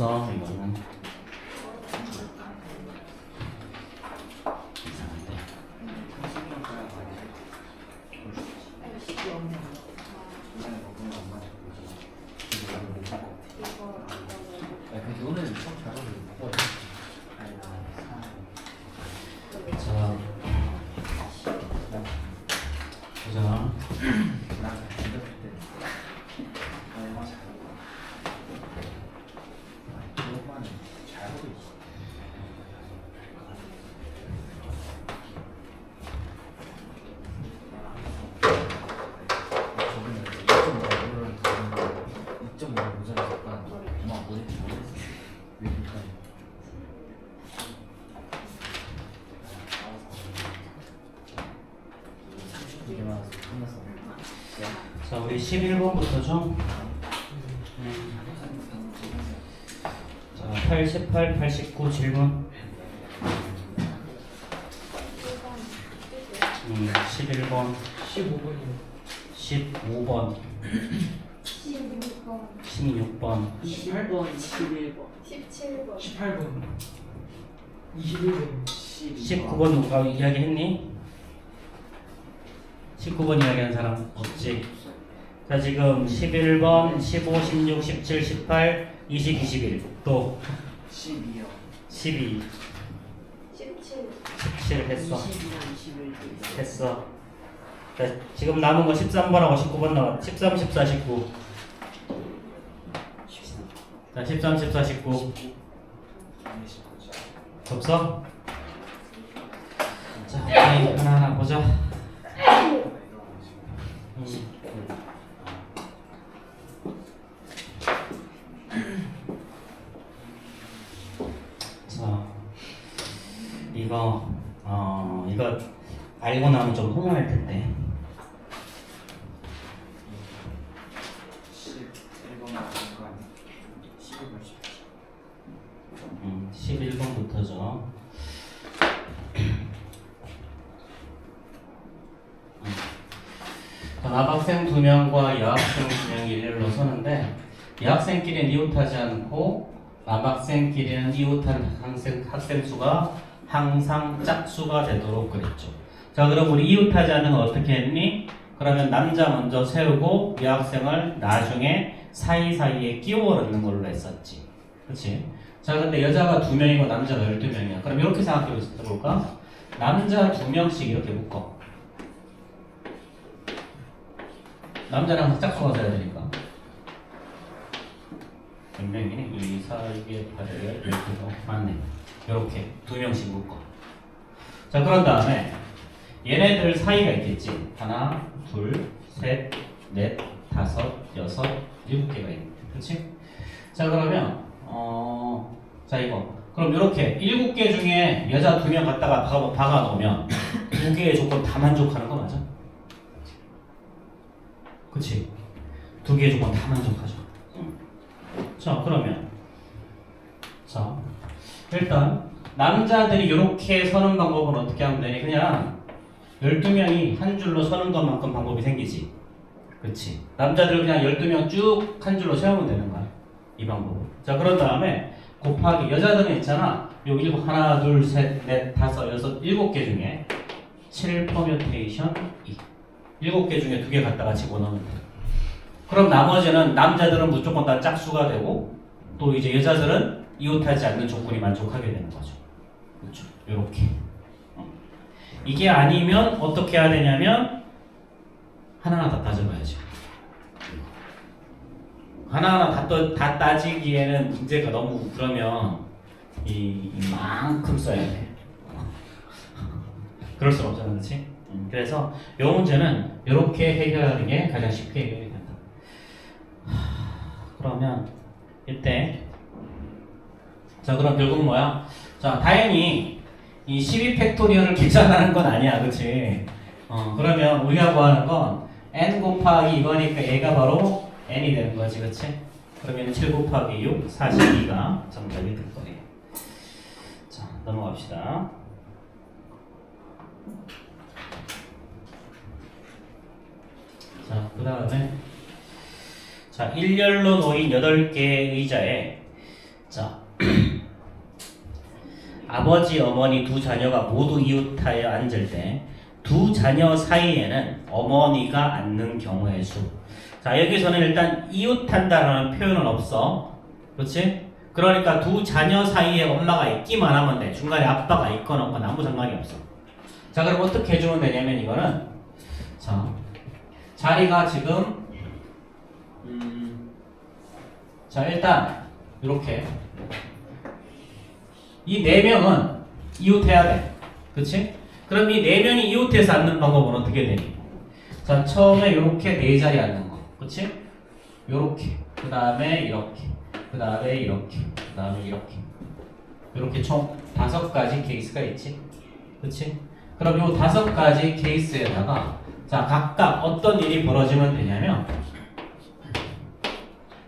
없어 이거는. 이상한데. 오늘 수업 잘하고 있고. 자, 보자. 자, 우리 11번부터죠. 자, 88, 89 질문. 11번, 15번이요. 15번, 16번, 16번, 28번, 11번, 17번, 18번, 21번, 19번 누가 이야기했니? 19번 이야기한 사람 없지? 자, 지금 11번, 15, 16, 17, 18, 20, 21. 또 12요. 12, 17, 17 했어. 22랑 21. 했어. 자, 지금 남은 거 13번하고 19번 나왔. 13, 14, 19. 자, 13, 14, 19. 없어? 자, 우리 하나하나 보자. 자, 이거 알고 나면 좀 혼란할 텐데. 11번 나온 거 아니야? 11번 11번부터죠. 남학생 2명과 여학생 2명이 일렬로 서는데 여학생끼리는 이웃하지 않고 남학생끼리는 이웃한 학생 수가 항상 짝수가 되도록 그랬죠. 자, 그럼 우리 이웃하지 않는 건 어떻게 했니? 그러면 남자 먼저 세우고 여학생을 나중에 사이사이에 끼워 넣는 걸로 했었지. 그렇지? 자, 근데 여자가 2명이고 남자가 12명이야. 그럼 이렇게 생각해 볼까? 남자 2명씩 이렇게 묶어. 남자랑 짝수가 돼야 되니까. 몇 명이니? 2, 4, 6, 8, 12, 12, 맞네. 이렇게 2명씩 묶어. 자, 그런 다음에 얘네들 사이가 있겠지. 하나, 둘, 셋, 넷, 다섯, 여섯, 7개가 있네. 그렇지? 자, 그러면 자, 이거 그럼 이렇게 7개 중에 여자 2명 갖다가 박아 놓으면 2개의 조건 다 만족하는 거 맞아? 그치? 2개의 조건 다 만족하죠. 자, 그러면 자, 일단 남자들이 이렇게 서는 방법은 어떻게 하면 되니? 그냥 12명이 한 줄로 서는 것만큼 방법이 생기지. 그치? 남자들 그냥 12명 쭉 한 줄로 세우면 되는 거야. 이 방법으로. 자, 그런 다음에 곱하기 여자들은 있잖아. 요 7, 하나, 둘, 셋, 넷, 다섯, 여섯, 7개 중에 7 퍼뮤테이션 2. 7개 중에 2개 갖다가 집어넣으면 돼. 그럼 나머지는 남자들은 무조건 다 짝수가 되고 또 이제 여자들은 이웃하지 않는 조건이 만족하게 되는 거죠. 그렇죠? 요렇게. 이게 아니면 어떻게 해야 되냐면 하나하나 다 따져봐야죠. 하나하나 다 따지기에는 문제가 너무 그러면 이만큼 써야 돼. 그럴 순 없잖아, 그렇지? 그래서 이 문제는 이렇게 해결하는 게 가장 쉽게 해결이 된다. 그러면 이때 자, 그럼 결국 뭐야? 자, 다행히 이 12팩토리얼을 계산하는 건 아니야, 그렇지? 그러면 우리가 구하는 건 n 곱하기 이거니까 얘가 바로 n이 되는 거지, 그렇지? 그러면 7 곱하기 6, 42가 정답이 될 거예요. 자, 넘어갑시다. 자, 그 다음에 자, 일렬로 놓인 8개의 의자에 자, 아버지, 어머니 두 자녀가 모두 이웃하여 앉을 때 두 자녀 사이에는 어머니가 앉는 경우의 수. 자, 여기서는 일단 이웃한다라는 표현은 없어. 그렇지? 그러니까 두 자녀 사이에 엄마가 있기만 하면 돼. 중간에 아빠가 있거나 없거나 아무 상관이 없어. 자, 그럼 어떻게 해주면 되냐면 이거는 자, 자리가 지금 자, 일단 이렇게 이 네 명은 이웃해야 돼. 그치? 그럼 이 네 명이 이웃해서 앉는 방법은 어떻게 되니? 자, 처음에 이렇게 네 자리 앉는 거. 그치? 요렇게. 그 다음에 이렇게. 그 다음에 이렇게. 그 다음에 이렇게. 이렇게 총 5가지 케이스가 있지? 그치? 그럼 요 5가지 케이스에다가 자, 각각 어떤 일이 벌어지면 되냐면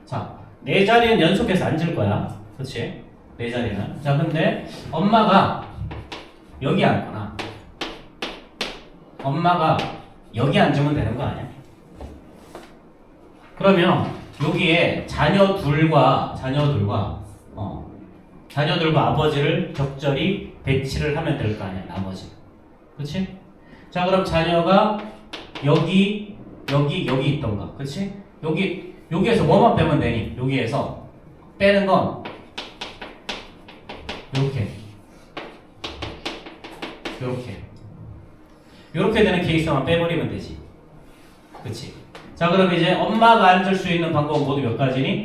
자, 네 자리는 연속해서 앉을 거야. 그치? 네 자리는. 자, 근데 엄마가 여기 앉거나 엄마가 여기 앉으면 되는 거 아니야? 그러면 여기에 자녀들과 아버지를 적절히 배치를 하면 될 거 아니야, 나머지. 그치? 자, 그럼 자녀가 여기 있던가. 그치? 여기에서 뭐만 빼면 되니? 여기에서 빼는 건 요렇게 되는 케이스만 빼버리면 되지. 그치? 자, 그럼 이제 엄마가 앉을 수 있는 방법은 모두 몇 가지니?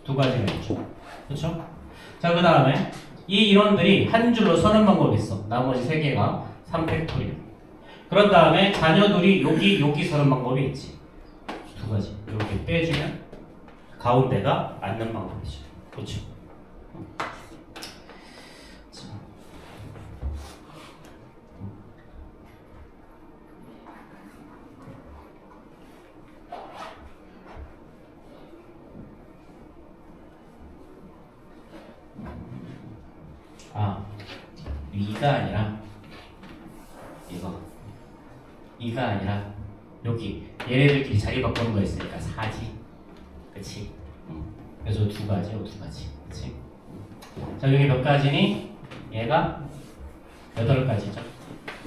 2가지가 있죠. 그쵸? 자, 그 다음에 이 인원들이 한 줄로 서는 방법이 있어. 나머지 3개가 3팩토리얼. 그런 다음에 자녀들이 여기 서는 방법이 있지. 2가지. 이렇게 빼주면 가운데가 앉는 방법이죠. 그렇죠? 자. 위가 아니라 이가 아니라 여기 얘네들끼리 자리 바꾸는 거 있으니까 4지. 그치? 그래서 2가지요, 2가지. 그치? 자, 여기 몇 가지니? 얘가 8가지죠.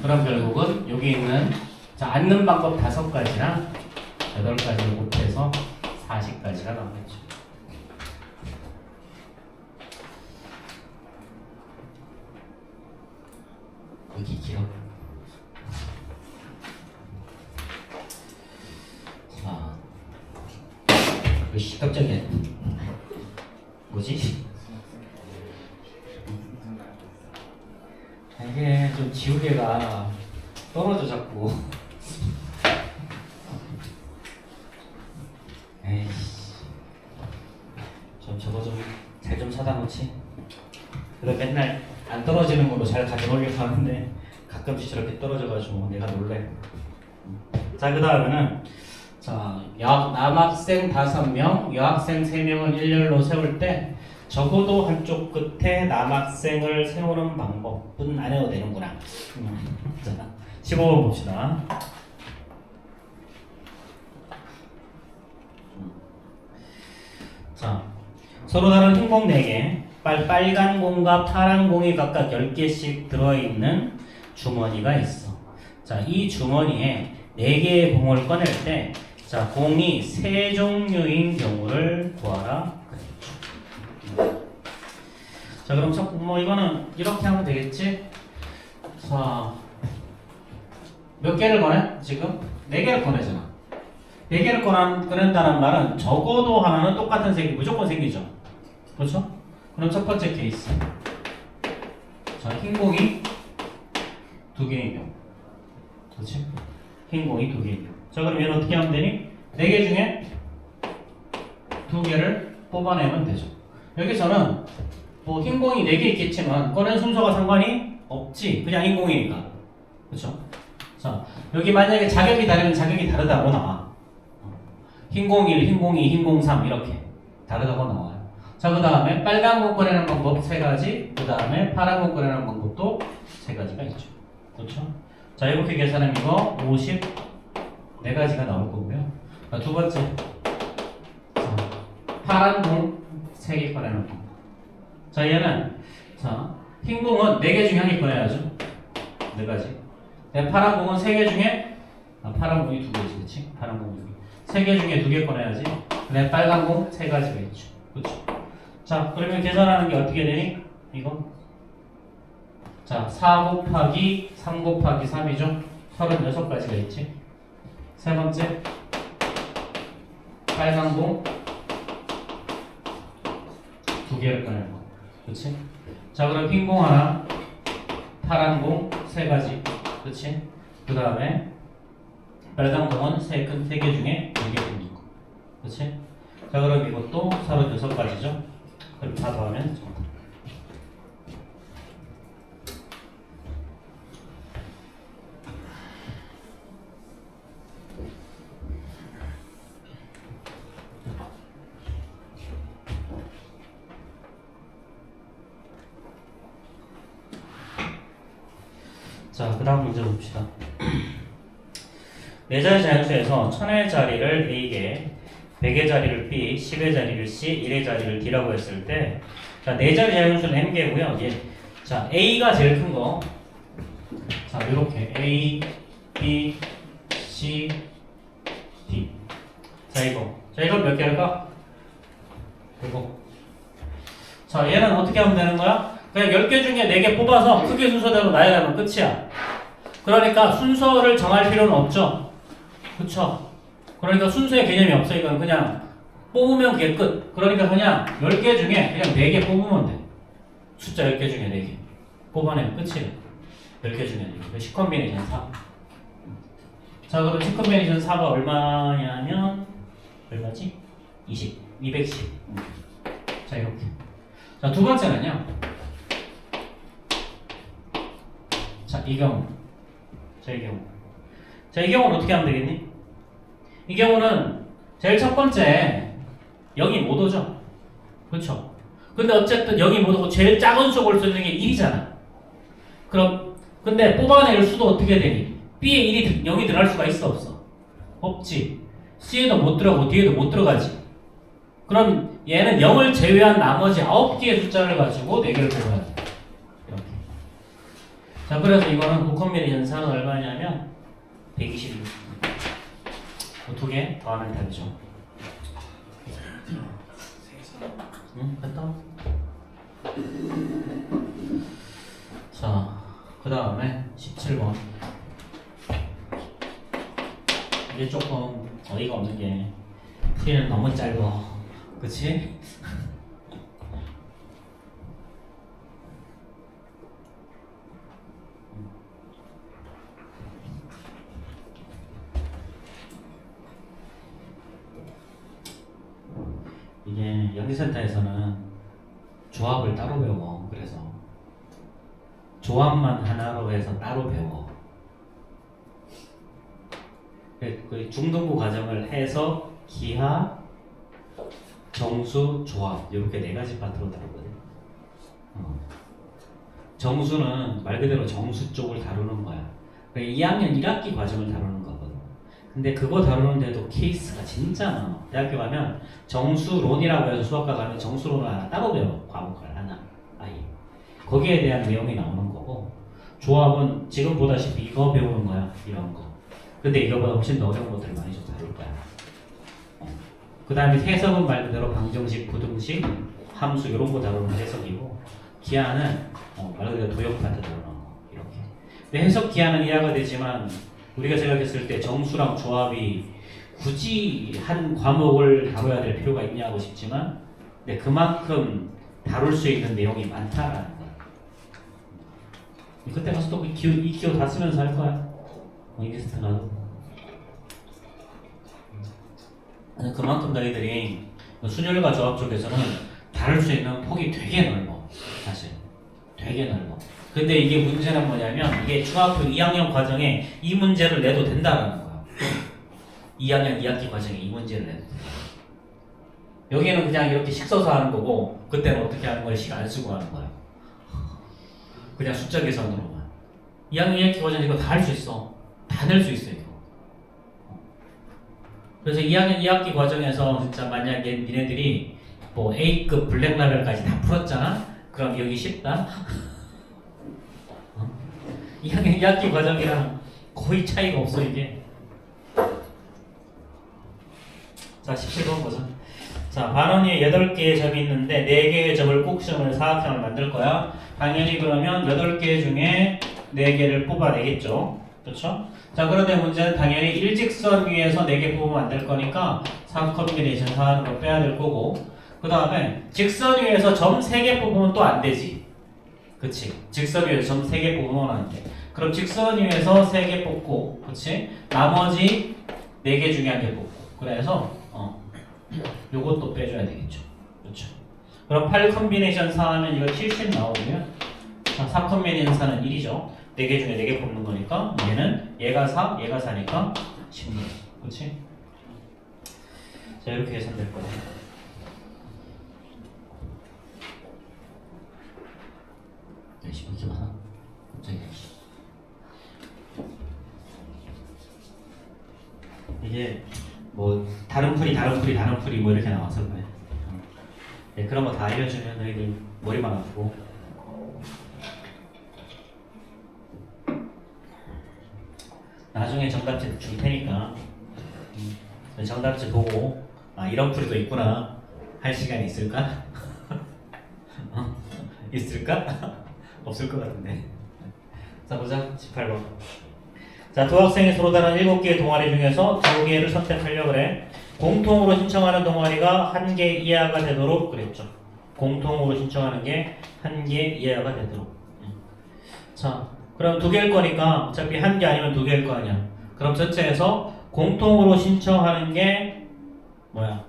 그럼 결국은 여기 있는 자, 앉는 방법 5가지랑 8가지를 곱해서 40가지가 나오겠죠. 여기 길어. 자, 왜 갑자기 뭐지? 이게 좀 지우개가 떨어져 자꾸. 에이씨, 좀 저거 좀 잘 좀 사다 놓지. 그래 맨날 안 떨어지는 걸로 잘 가져오려고 하는데 가끔씩 저렇게 떨어져가지고 내가 놀래. 자, 그 다음에는 자, 남학생 5명, 여학생 3명을 일렬로 세울 때 적어도 한쪽 끝에 남학생을 세우는 방법은 안 해도 되는구나. 자, 15번 봅시다. 자, 서로 다른 흰 공 4개, 빨간 공과 파란 공이 각각 10개씩 들어있는 주머니가 있어. 자, 이 주머니에 4개의 공을 꺼낼 때 자, 공이 3종류인 경우를 구하라. 자, 그럼 뭐 이거는 이렇게 하면 되겠지? 자, 몇 개를 꺼내? 지금? 4개를 꺼내잖아. 4개를 꺼낸다는 말은 적어도 하나는 똑같은 색이 무조건 생기죠. 그렇죠? 그럼 첫 번째 케이스. 자, 흰 공이 2개인 경우. 그렇지? 흰 공이 2개인 경우. 자, 그럼 얘는 어떻게 하면 되니? 4개 중에 2개를 뽑아내면 되죠. 여기서는 뭐 흰 공이 4개 있겠지만 꺼낸 순서가 상관이 없지. 그냥 흰 공이니까. 그렇죠? 자, 여기 만약에 자격이 다르면 자격이 다르다고 나와. 흰 공 1, 흰 공 2, 흰 공 3 이렇게 다르다고 나와요. 자, 그 다음에 빨간 공 꺼내는 방법 3가지, 그 다음에 파란 공 꺼내는 방법도 3가지가 있죠. 그렇죠? 자, 이렇게 계산하면 이거 54가지가 나올 거고요. 자, 두 번째. 자, 파란 공 3개 꺼내는 방법. 자, 얘는 자, 흰 공은 4개 중에 한 개 꺼내야죠. 4가지. 파란 공은 3개 중에 파란 공이 2개지, 그치? 파란 공이 2개. 3개 중에 2개 꺼내야지. 그다음에 빨간 공 3가지가 있죠. 그치? 자, 그러면 계산하는 게 어떻게 되니? 이거? 자, 4 곱하기 3 곱하기 3이죠? 36가지가 있지. 세 번째, 빨간 공 2개를 꺼내는 거. 그치? 자, 그럼 흰 공 하나, 파란 공 3가지. 그치? 그 다음에 빨간 공은 3개 중에 2개 끊는 거. 그치? 자, 그럼 이것도 36가지죠? 그럼 다 더하면 정답. 자, 그 다음 문제 봅시다. 4자리 자연수에서 1000의 자리를 A개, 100의 자리를 B, 10의 자리를 C, 1의 자리를 D라고 했을 때, 자, 4자리 자연수는 M개고요. 자, A가 제일 큰 거. 자, 이렇게 A, B, C, D. 자, 이걸 몇 개 할까? 이거. 자, 얘는 어떻게 하면 되는 거야? 그냥 10개 중에 4개 뽑아서 크게 순서대로 나열하면 끝이야. 그러니까 순서를 정할 필요는 없죠. 그쵸? 그러니까 순서의 개념이 없어. 이건 그냥 뽑으면 그게 끝. 그러니까 그냥 10개 중에 그냥 4개 뽑으면 돼. 숫자 10개 중에 4개. 뽑아내면 끝이래. 10개 중에 4개. 10컴비네이션 4. 자, 그럼 10컴비네이션 4가 얼마냐면, 얼마지? 20. 210. 자, 이렇게. 자, 두 번째는요. 자, 이 경우. 자, 이 경우는 어떻게 하면 되겠니? 이 경우는 제일 첫 번째 0이 못 오죠. 그렇죠? 근데 어쨌든 0이 못 오고 제일 작은 수를 쓰는 게 1이잖아. 그럼 근데 뽑아낼 수도 어떻게 되니? B에 0이 들어갈 수가 있어 없어? 없지. C에도 못 들어가고 D에도 못 들어가지. 그럼 얘는 0을 제외한 나머지 9개의 숫자를 가지고 4개를 뽑아야 돼. 이렇게. 자, 그래서 이거는 9컴비네이션 4는 얼마냐면 126. 두 개 더하면 되죠. 응? 됐다. 자, 그 다음에 17번. 이게 조금 어이가 없는 게 풀이는 너무 짧아. 그치? 이게 연기센터에서는 조합을 따로 배워. 그래서 조합만 하나로 해서 따로 배워. 그 중등부 과정을 해서 기하, 정수, 조합 이렇게 4가지 파트로 다루거든. 정수는 말 그대로 정수 쪽을 다루는 거야. 2학년 1학기 과정을 다루는 거거든. 근데 그거 다루는데도 케이스가 진짜 많아. 대학교 가면 정수론이라고 해서 수학과 가면 정수론을 하나 따로 배워. 과목을 하나 아예. 거기에 대한 내용이 나오는 거고, 조합은 지금 보다시피 이거 배우는 거야. 이런 거. 근데 이거보다 훨씬 더 어려운 것들을 많이 좀 다룰 거야. 그 다음에 해석은 말 그대로 방정식, 부등식, 함수 이런 거 다루는 해석이고, 기하는 말 그대로 도형 파트 다루는 거. 이렇게. 근데 해석 기하는 이해가 되지만 우리가 생각했을 때 정수랑 조합이 굳이 한 과목을 다뤄야 될 필요가 있냐고 싶지만, 근데 그만큼 다룰 수 있는 내용이 많다라는 거야. 그때 가서 또 이 기호 다 쓰면서 할 거야. 인기스트 가도. 그만큼 너희들이 순열과 조합 쪽에서는 다룰 수 있는 폭이 되게 넓어. 사실 되게 넓어. 근데 이게 문제는 뭐냐면, 이게 중학교 2학년 과정에 이 문제를 내도 된다는 거야. 2학년 2학기 과정에 이 문제를 내도 된다. 여기는 그냥 이렇게 식 써서 하는 거고, 그때는 어떻게 하는 거야? 식 안 쓰고 하는 거야. 그냥 숫자 계산으로만. 2학년 2학기 과정에 이거 다 할 수 있어. 다 낼 수 있어 이거. 그래서 2학년 2학기 과정에서 진짜 만약에 니네들이 뭐 A급 블랙라벨까지 다 풀었잖아? 그럼 여기 쉽다? 2학년 2학기 과정이랑 거의 차이가 없어 이게. 자 17번 보자. 자 반원이 8개의 점이 있는데 4개의 점을 꼭지점을 사각형을 만들 거야. 당연히 그러면 8개 중에 4개를 뽑아내겠죠. 그렇죠? 자 그런데 문제는 당연히 일직선 위에서 4개 뽑으면 안 될 거니까 3 컨비네이션 하는 거 빼야 될 거고, 그 다음에 직선 위에서 점 3개 뽑으면 또 안 되지. 그치? 직선 위에서 점 3개 뽑으면 안 돼. 그럼 직선 위에서 3개 뽑고, 그치? 나머지 4개 중에 1개 뽑고. 그래서 요것도 빼줘야 되겠죠. 그렇죠? 그럼 8 컨비네이션 4 하면 이거 70 나오고요. 자, 4 컨비네이션 4는 1이죠. 4개 중에 4개 뽑는 거니까 얘가 4, 얘가 4니까 16. 그렇지? 자, 이렇게 계산될 거예요. 열심히 이렇게 많아? 갑자기 이게 뭐 다른 풀이 뭐 이렇게 나왔을 거예요. 네, 그런 거 다 알려주면 너희들 머리만 아프고. 나중에 정답지 줄 테니까 정답지 보고 아 이런 풀이도 있구나 할 시간이 있을까? 있을까? 없을 것 같은데. 자 보자 18번. 자 두 학생이 서로 다른 7개의 동아리 중에서 2개를 선택하려고 그래. 공통으로 신청하는 동아리가 1개 이하가 되도록 그랬죠. 공통으로 신청하는 게 1개 이하가 되도록. 자 그럼 2개일 거니까 어차피 1개 아니면 2개일 거 아니야. 그럼 전체에서 공통으로 신청하는 게 뭐야?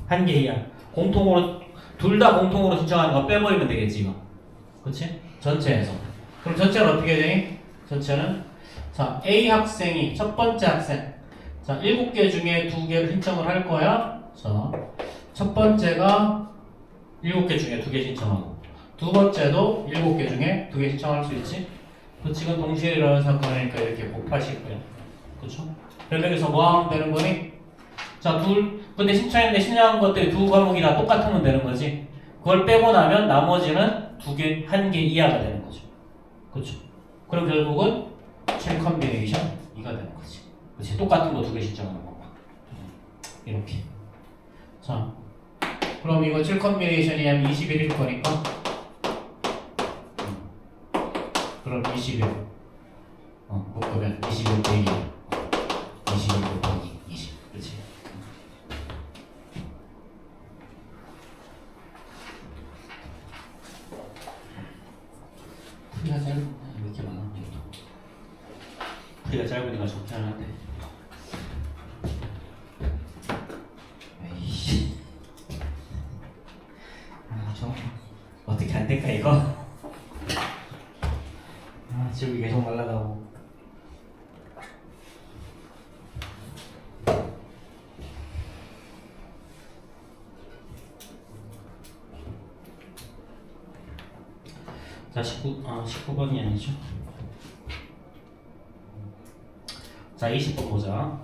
1개 이하. 공통으로 둘 다 공통으로 신청하는 거 빼버리면 되겠지 이거. 그렇지? 전체에서. 그럼 전체는 어떻게 되니? 전체는 자 A 학생이 첫 번째 학생. 자 7개 중에 2개를 신청을 할 거야. 자 첫 번째가 7개 중에 2개 신청하고 두 번째도 7개 중에 2개 신청할 수 있지? 그 지금 동시에 일어나는 사건이니까 이렇게 곱하실 거야. 그렇죠? 그래서 여기서 뭐 하면 되는 거니? 자, 근데 신청했는데 신청한 것들이 2과목이 다 똑같으면 되는 거지. 그걸 빼고 나면 나머지는 1개 이하가 되는 거죠. 그렇죠? 그럼 결국은 7 컨비네이션 2가 되는 거지. 그렇지? 똑같은 거 2개 신청하는 거. 이렇게. 자, 그럼 이거 7 컨비네이션이 하면 21일 거니까. 그럼 21. 묶으면 21 빼기 21 곱하기 20. 그렇지? 풀이가 짧은데 왜 이렇게 많아? 풀이가 짧으니까 좋긴 하는데. 에이씨. 좀 어떻게 안 될까 이거? 지금 계속 날아가고. 자 19번이 아니죠. 자 20번 보자.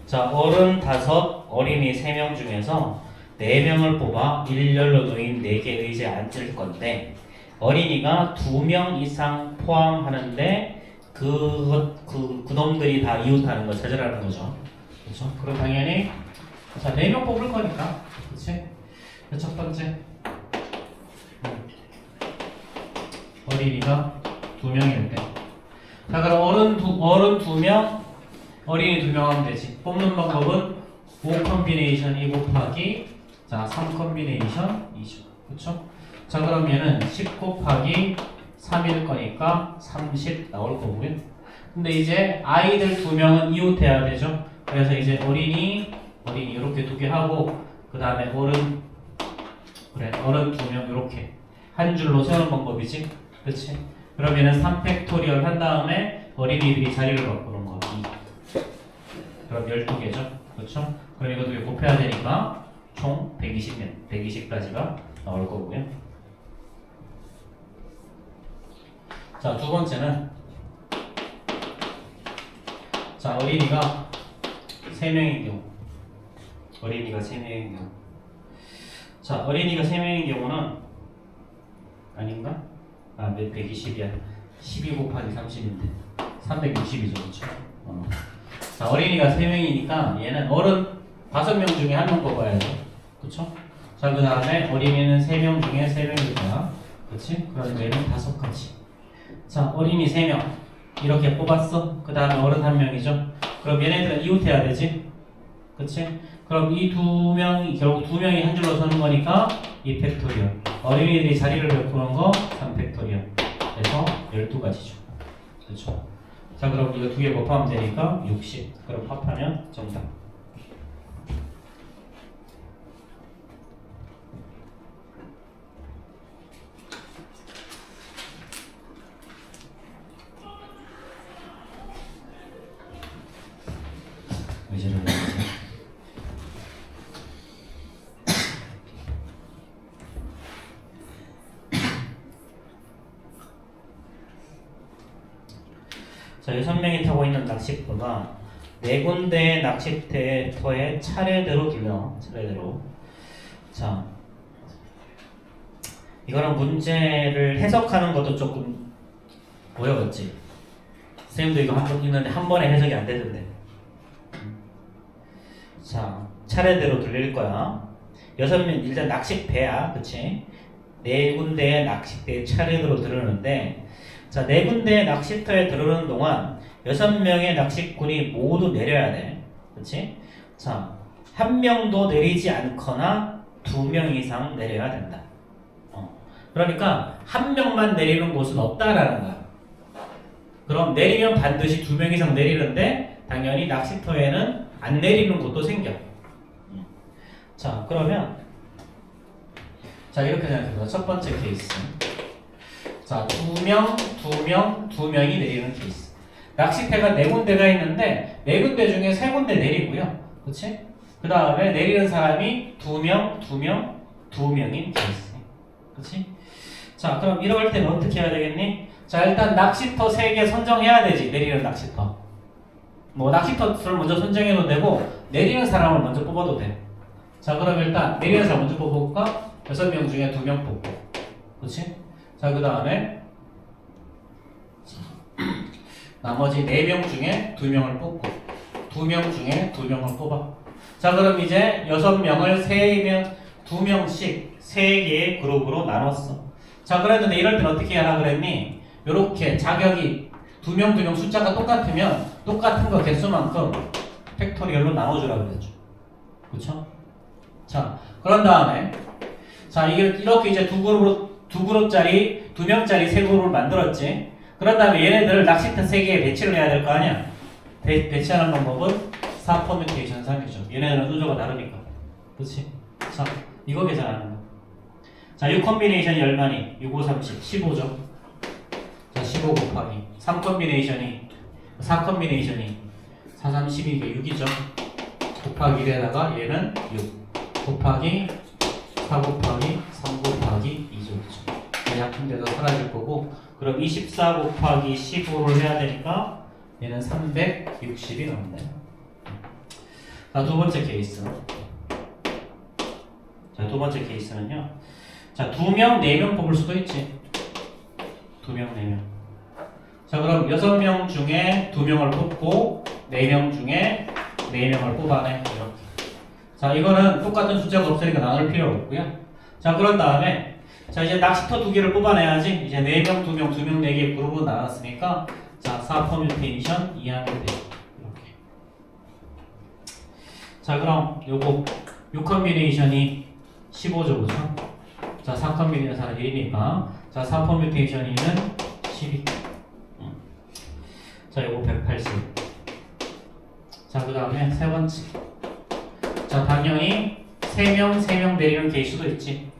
자 어른 5, 어린이 3명 중에서 4명을 뽑아 일렬로 놓인 4개 의자에 앉을 건데 어린이가 2명 이상 포함하는데 그놈들이 다 이웃하는 거 찾으라는 거죠. 그렇죠? 그럼 당연히 자 4명 뽑을 거니까, 그렇지? 첫 번째 어린이가 2명일 때. 자 그럼 어른 2명, 어린이 2명 하면 되지. 뽑는 방법은 5 컨비네이션 2 곱하기 자 3 컨비네이션 2죠. 그렇죠? 자 그럼 얘는 10 곱하기 3일 거니까 30 나올 거고요. 근데 이제 아이들 2명은 이웃해야 되죠. 그래서 이제 어린이 이렇게 2개 하고 그 다음에 어른 2명 이렇게 한 줄로 세우는 방법이지. 그렇지? 그러면은 3팩토리얼 한 다음에 어린이들이 자리를 바꾸는 거 2. 그럼 12개죠. 그렇죠? 그럼 이거 2개 곱해야 되니까 총 120까지가 나올 거고요. 자, 두 번째는 자, 어린이가 3명인 경우. 어린이가 3명인 경우. 자, 어린이가 3명인 경우는 아닌가? 아, 120이야. 12 곱하기 30인데 360이죠, 그렇죠? 자, 어린이가 3명이니까 얘는 어른 5명 중에 1명 뽑아야죠, 그렇죠? 자, 그 다음에 어린이는 3명 중에 3명일 거야, 그렇지? 그럼 얘는 5가지. 자, 어린이 3명 이렇게 뽑았어. 그 다음에 어른 1명이죠. 그럼 얘네들은 이웃해야 되지, 그렇지? 그럼 이 2명이 결국 2명이 한 줄로 서는 거니까 2팩토리얼. 어린이들이 자리를 베푸는 거 3팩토리얼. 그래서 12가지죠. 그렇죠? 자, 그럼 이거 2개 곱하면 되니까 60. 그럼 합하면 정답. 의지를 내주세요. 자, 6명이 타고 있는 낚싯배가 4군데의 낚싯터에 차례대로 들려. 차례대로. 자, 이거는 문제를 해석하는 것도 조금 어려웠지. 선생님도 이거 한번 있는데 한 번에 해석이 안 되던데. 자, 차례대로 들릴 거야. 6명 일단 낚싯배야, 그치? 4군데의 낚싯대에 차례대로 들으는데, 자, 4군데의 낚시터에 들어오는 동안 6명의 낚시꾼이 모두 내려야 돼. 그치? 자, 1명도 내리지 않거나 2명 이상 내려야 된다. 그러니까 1명만 내리는 곳은 없다라는 거야. 그럼 내리면 반드시 2명 이상 내리는데 당연히 낚시터에는 안 내리는 곳도 생겨. 자, 그러면 자, 이렇게 생각해보자. 첫 번째 케이스. 자, 2명이 내리는 케이스. 낚싯대가 4군데가 있는데 4군데 중에 3군데 내리고요. 그치? 그 다음에 내리는 사람이 2명인 케이스. 그치? 자, 그럼 이럴 때는 어떻게 해야 되겠니? 자, 일단 낚시터 3개 선정해야 되지. 내리는 낚시터. 뭐 낚시터를 먼저 선정해도 되고 내리는 사람을 먼저 뽑아도 돼. 자, 그럼 일단 내리는 사람 먼저 뽑아볼까? 6명 중에 2명 뽑고. 그치? 자, 그 다음에 나머지 4명 중에 2명을 뽑고 2명 중에 2명을 뽑아. 자, 그럼 이제 6명을 2명씩 3개의 그룹으로 나눴어. 자, 그랬는데 이럴 땐 어떻게 하라 그랬니? 요렇게 자격이 2명 숫자가 똑같으면 똑같은 거 개수만큼 팩토리얼로 나눠주라 그랬죠. 그쵸? 자, 그런 다음에 자, 이렇게 이제 두 그룹짜리 2명짜리 3그룹을 만들었지. 그런 다음에 얘네들을 낚시터 3개에 배치를 해야 될 거 아니야. 배치하는 방법은 4퍼뮤테이션 3이죠. 얘네들은 수조가 다르니까. 그치? 자, 이거 계산하는 거. 자, 6컴비네이션이 얼마니? 6, 5, 30, 15죠. 자, 15 곱하기 3컴비네이션이 4컴비네이션이 4, 3, 12게 6이죠. 곱하기 1에다가 얘는 6 곱하기 4 곱하기 3 곱하기 2죠. 약분돼서 사라질 거고, 그럼 24 곱하기 15를 해야 되니까 얘는 360이 나온다. 자, 두 번째 케이스. 자, 두 번째 케이스는요. 자, 2명, 4명 뽑을 수도 있지. 2명, 4명. 자, 그럼 6명 중에 2명을 뽑고 4명 중에 4명을 뽑아내. 이렇게. 자, 이거는 똑같은 숫자가 없으니까 나눌 필요 없고요. 자, 그런 다음에 자, 이제 낚시터 2개를 뽑아내야지. 이제 4명, 2명, 2명, 4개 그룹으로 나눴으니까 자, 4퍼뮤테이션 이해하면 돼. 이렇게. 자, 그럼 요거 6컴비네이션이 15죠, 그죠? 자, 4컴비네이션은 1이니까 자, 4퍼뮤테이션이는 12. 자, 요거 180. 자, 그 다음에 세 번째. 자, 당연히 3명 내리는 케이스도 있지.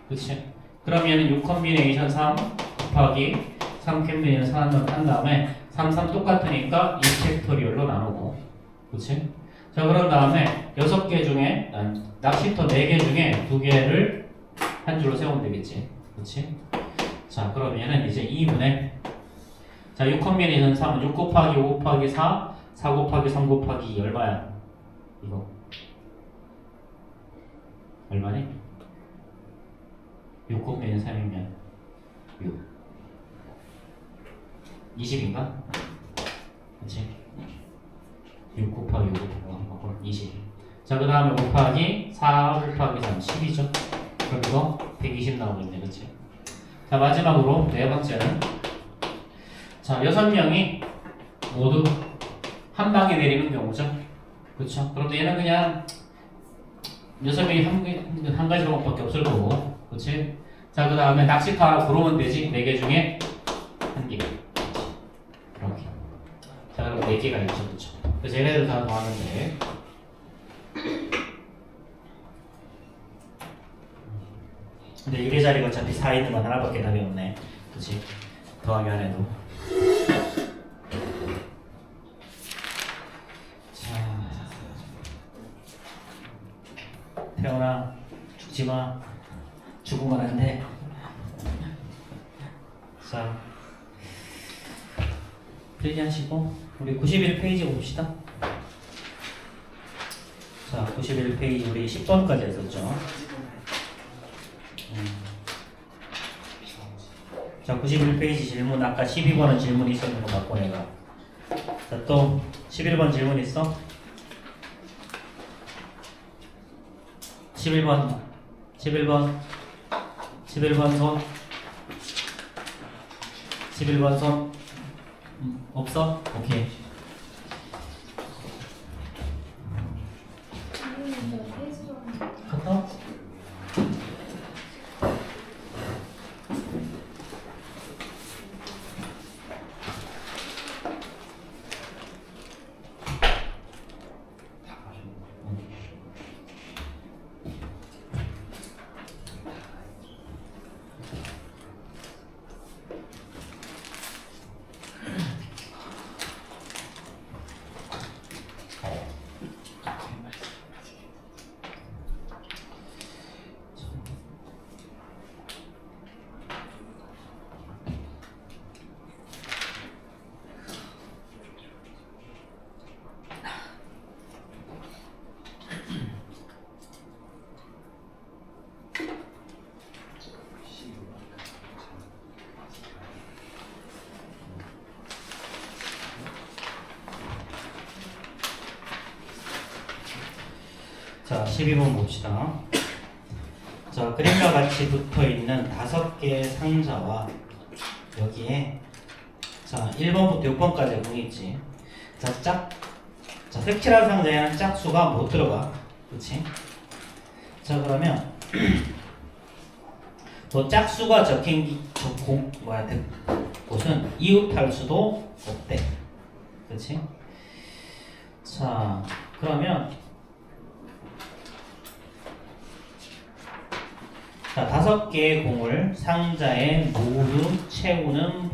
그치? 그러면은 6컴비네이션 3 곱하기 3컴비네이션 3 한 다음에 3, 3 똑같으니까 2팩토리얼로 나누고. 그치? 자, 그런 다음에 6개 중에, 낚시터 4개 중에 2개를 한 줄로 세우면 되겠지. 그치? 자, 그러면은 이제 2분의 자, 6컴비네이션 3은 6 곱하기 5 곱하기 4, 4 곱하기 3 곱하기 2 얼마야? 이거 얼마니? 6 곱하기 3이면 6 20인가? 그치? 6 곱하기 6 곱하기 20. 자, 그 다음에 곱하기 4 곱하기 3 10이죠. 그럼 이거 120 나오겠네. 그치? 자, 마지막으로 네 번째는 자, 6명이 모두 한 방에 내리는 경우죠. 그쵸? 그럼 얘는 그냥 6명이 한 가지 방법밖에 없을 거고. 그치? 자, 그 다음에 낚시타 고르면 되지. 4개 중에 1개. 이렇게. 자, 그럼 4개가 있죠. 그쵸? 그래서 얘네들 다 더하는데 근데 1의 자리가 어차피 4 있는 건 하나밖에 답이 없네. 그치? 더하기 안 해도. 자, 태연아, 죽지 마. 죽으면 안 돼. 자, 필기하시고 우리 91페이지 봅시다. 자, 91페이지 우리 10번까지 했었죠. 자, 91페이지 질문 아까 12번은 질문 있었는 거 맞고 내가. 자, 또 11번 질문 있어? 11번 11번 손 11번 손 없어? 오케이. 갔다 와. 자, 12번 봅시다. 자, 그림과 같이 붙어 있는 5개의 상자와 여기에 자, 1번부터 6번까지 공이 있지. 자, 색칠한 상자에는 짝수가 못 들어가. 그치? 자, 그러면 또 짝수가 적힌 곳은 이웃할 수도 없대. 그치? 자, 그러면 자, 5개의 공을 상자에 모두 채우는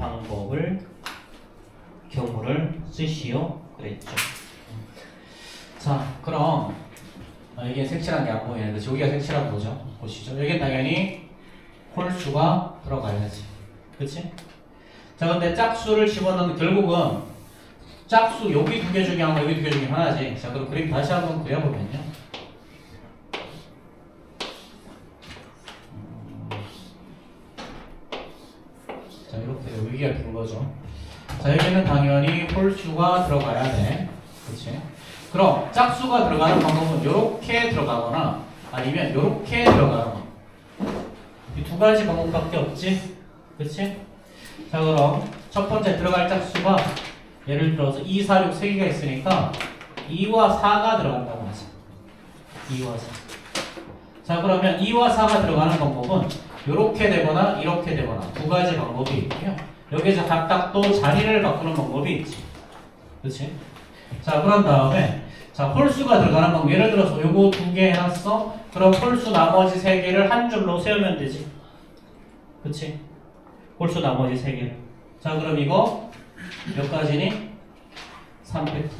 경우를 쓰시오. 그랬죠. 자, 그럼 이게 색칠한 게 안 보이네. 그래서 여기가 색칠한 거죠. 보시죠. 여기 당연히 홀수가 들어가야지. 그치? 자, 근데 짝수를 집어넣는 결국은 짝수 여기 2개 중에 하고 여기 2개 중에 하나지. 자, 그럼 그림 다시 한번 그려보면요. 자, 이렇게 여기가 긴 거죠. 자, 여기는 당연히 홀수가 들어가야 돼. 그치? 그럼 짝수가 들어가는 방법은 이렇게 들어가거나 아니면 이렇게 들어가거나 이 2가지 방법밖에 없지? 그치? 자, 그럼 첫 번째 들어갈 짝수가 예를 들어서 2, 4, 6 3개가 있으니까 2와 4가 들어간다고 하자. 2와 4. 자, 그러면 2와 4가 들어가는 방법은 이렇게 되거나 이렇게 되거나 2가지 방법이 있고요. 여기서 각각 또 자리를 바꾸는 방법이 있지. 그치? 자, 그런 다음에 자, 홀수가 들어가는 방법. 예를 들어서 요거 2개 해놨어. 그럼 홀수 나머지 3개를 한 줄로 세우면 되지. 그치? 홀수 나머지 3개를. 자, 그럼 이거 몇 가지니? 3팩토리얼.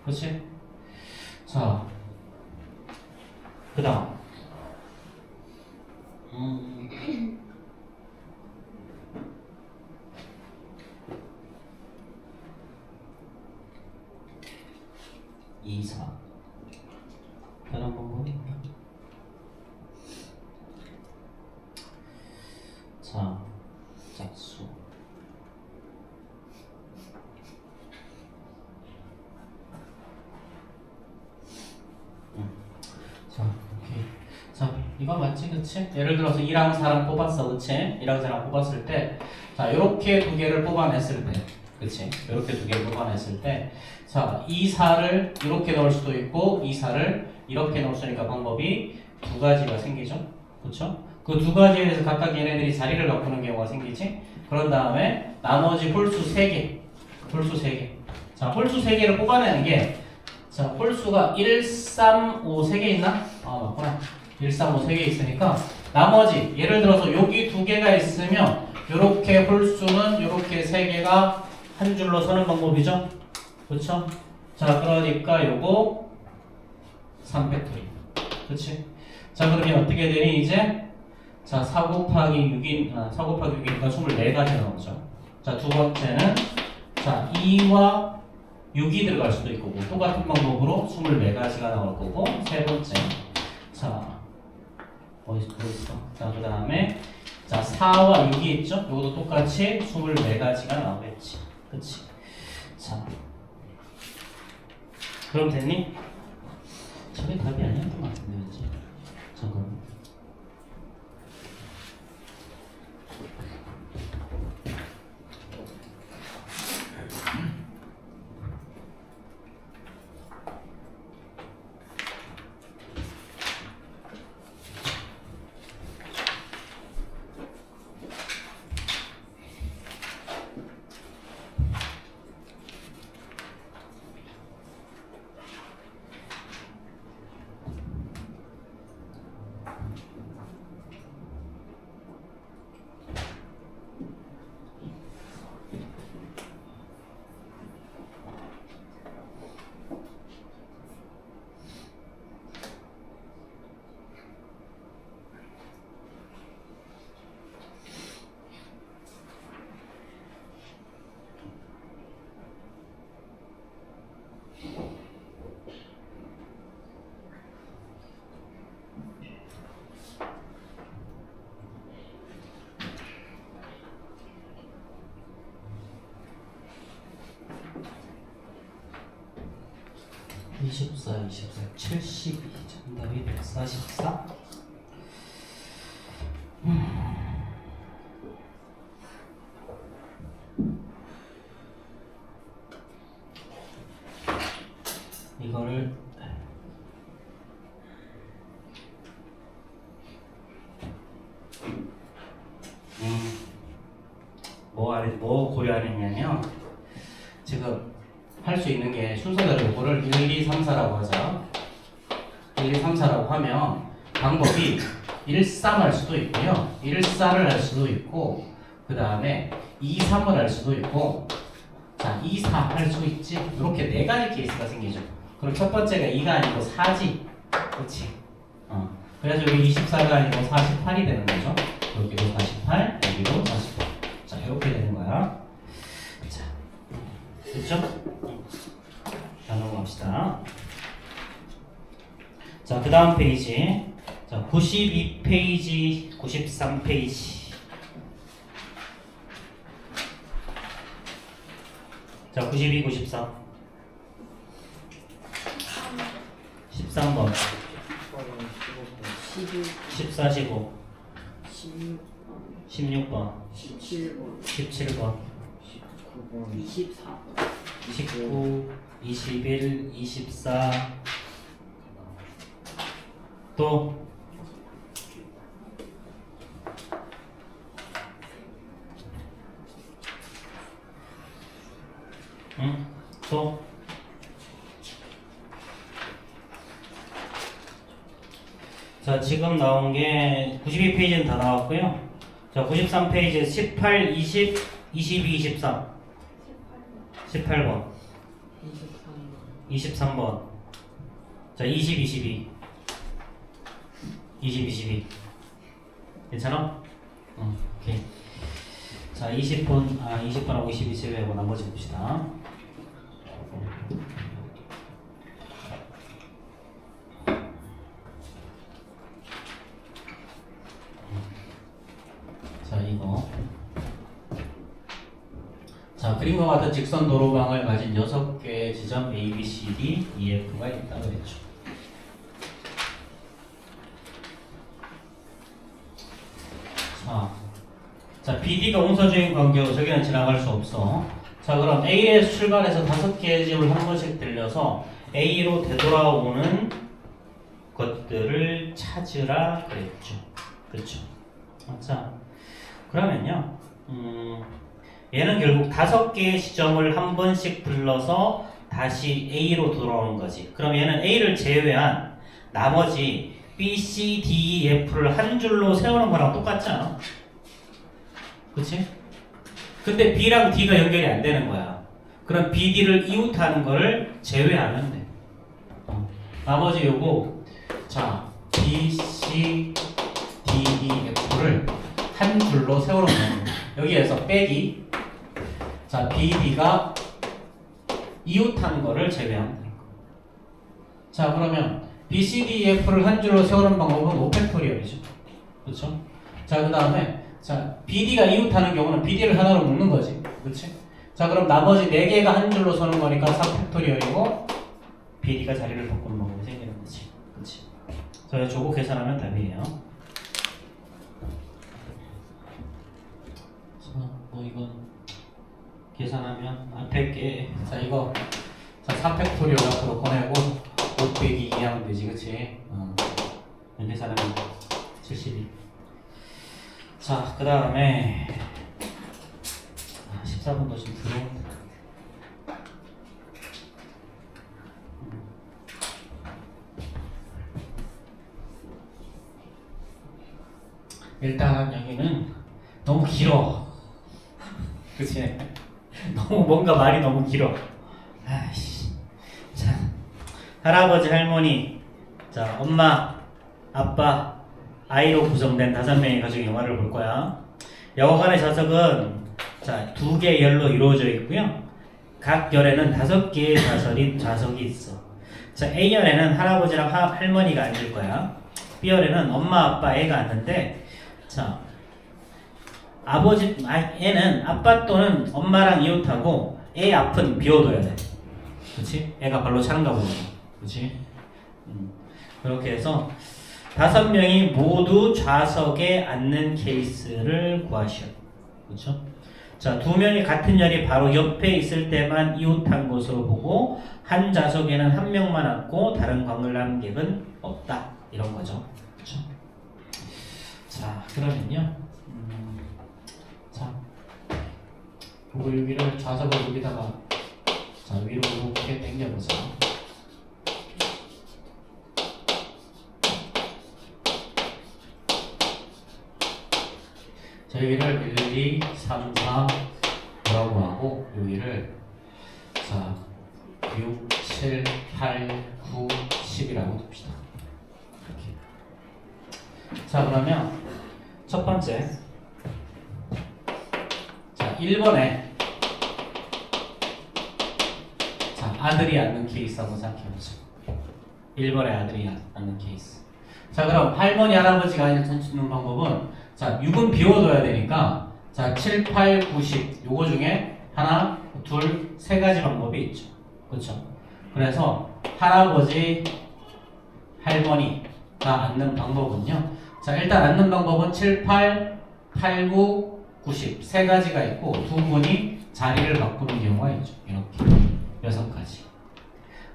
그치? 자, 그 다음 2, 4 다른 방법이 자, 이거 맞지, 그치? 예를 들어서 2랑 4랑 뽑았어, 그치? 2랑 4랑 뽑았을 때, 자, 이렇게 두 개를 뽑아냈을 때, 그치? 이렇게 두 개를 뽑아냈을 때, 자, 2, 4를 이렇게 넣을 수도 있고, 2, 4를 이렇게 넣을 수 있으니까 방법이 두 가지가 생기죠, 그쵸? 그 두 가지에 대해서 각각 얘네들이 자리를 바꾸는 경우가 생기지? 그런 다음에 나머지 홀수 3개, 홀수 3개. 자, 홀수 3개를 뽑아내는 게, 자, 홀수가 1, 3, 5, 3개 있나? 맞구나. 1, 3, 5, 3개 있으니까 나머지 예를 들어서 여기 두 개가 있으면 요렇게 홀수는 요렇게 3개가 한 줄로 서는 방법이죠. 그렇죠? 자, 그러니까 요거 3팩토리. 그렇지? 자, 그러면 어떻게 되니 이제? 자, 4 곱하기 6인 4 곱하기 6이니까 24가지 나오죠. 자, 두 번째는 자, 2와 6이 들어갈 수도 있고 똑같은 방법으로 24가지가 나올 거고 세 번째 자 어디 있어? 자, 그 다음에 자 4와 6이 있죠? 이것도 똑같이 24가지가 나오겠지. 그치? 자 그럼 됐니? 저게 답이 아니었던 것 같은데 왠지 잠깐만. (24, 24, 72) 정답이 144. 이거를 뭐 고려하느냐면 지금 할 수 있는 게 순서대로 이거를 1, 2, 3, 4라고 하자. 1, 2, 3, 4라고 하면 방법이 1, 3 할 수도 있고요. 1, 4를 할 수도 있고 그 다음에 2, 3을 할 수도 있고 자, 2, 4 할 수 있지. 이렇게 네 가지 케이스가 생기죠. 그럼 첫 번째가 2가 아니고 4지. 그렇지? 그래서 여기 24가 아니고 48이 되는 거죠. 여기도 48, 여기도 48. 자, 이렇게 되는 거야. 자, 됐죠? 자, 넘어갑시다. 자, 그 다음 페이지. 자, 92페이지, 93페이지. 자, 92, 93. 13번. 11, 14, 15. 16번, 16번. 17번, 17번. 19번 24번, 19, 21, 24. 또 응? 또 자, 지금 나온 게 92페이지는 다 나왔고요. 자, 93페이지 18, 20, 22, 23. 18번. 23번. 자, 20, 22. 20, 22. 괜찮아? 오케이. 자, 20번, 20번하고 22 제외하고 나머지 봅시다. 자, 이거. 자, 그림과 같은 직선 도로망을 가진 6개의 지점 A, B, C, D, E, F가 있다고 했죠. 자, BD가 um서주행 관계고 저기는 지나갈 수 없어. 자, 그럼 A에서 출발해서 5개의 집을 한 번씩 들려서 A로 되돌아오는 것들을 찾으라 그랬죠. 그렇죠? 자, 그러면요. 얘는 결국 5개의 지점을 한 번씩 들러서 다시 A로 돌아오는 거지. 그럼 얘는 A를 제외한 나머지 B, C, D, E, F를 한 줄로 세우는 거랑 똑같잖아. 그치? 근데 B랑 D가 연결이 안 되는 거야. 그럼 B, D를 이웃하는 거를 제외하면 돼. 나머지 요거 자 B, C, D, E, F를 한 줄로 세우는 거야. 여기에서 빼기 자 B, D가 이웃하는 거를 제외하면 되는 거야. 자 그러면 B, C, D, E, F를 한 줄로 세우는 방법은 5팩토리얼이죠. 그렇죠? 자 그 다음에 자, BD가 이웃하는 경우는 BD를 하나로 묶는 거지. 그렇지? 자, 그럼 나머지 4개가 한 줄로 서는 거니까 3팩토리얼이고 BD가 자리를 바꾸는 방법이 생기는 거지. 그렇지? 자, 저거 계산하면 답이에요. 자, 뭐 이건 계산하면 앞에 게 자, 이거 자, 3팩토리얼 앞으로 꺼내고 5 빼기 2 하면 되지. 그렇지? 계산하면 72. 자, 그 다음에 14분도 좀 들어온다. 일단 여기는 너무 길어. 그치? 너무 뭔가 말이 너무 길어. 아이씨. 자, 할아버지, 할머니, 자, 엄마, 아빠, 아이로 구성된 5명의 가족이 영화를 볼 거야. 여관의 좌석은 자, 2개의 열로 이루어져 있고요. 각 열에는 5개의 좌석이 있어. 자, A열에는 할아버지랑 할머니가 앉을 거야. B열에는 엄마, 아빠, 애가 앉는데 자, 애는 아빠 또는 엄마랑 이웃하고 애 앞은 비워둬야 돼. 그치? 애가 발로 차는가 보네. 그치? 그렇게 해서 5명이 모두 좌석에 앉는 케이스를 구하시오. 그렇죠? 자, 2명이 같은 열이 바로 옆에 있을 때만 이웃한 것으로 보고 한 좌석에는 1명만 앉고 다른 관람객은 없다. 이런 거죠. 그렇죠? 자, 그러면요. 자, 요거 여기를 좌석을 여기다가 자, 위로 이렇게 당겨보자. 자, 여기를 1, 2, 3, 4 뭐라고 하고 여기를 자 6, 7, 8, 9, 10이라고 둡시다. 이렇게. 자 그러면 첫 번째 자 1번에 자 아들이 앉는 케이스 한번 생각해보자. 1번에 아들이 앉는 케이스. 자 그럼 할머니 할아버지가 앉는 방법은 자 6은 비워둬야 되니까 자 7, 8, 9, 10 요거 중에 하나, 둘, 세 가지 방법이 있죠. 그렇죠? 그래서 할아버지, 할머니가 앉는 방법은요. 자 일단 앉는 방법은 7, 8, 8, 9, 9, 10 세 가지가 있고 두 분이 자리를 바꾸는 경우가 있죠. 이렇게 6가지.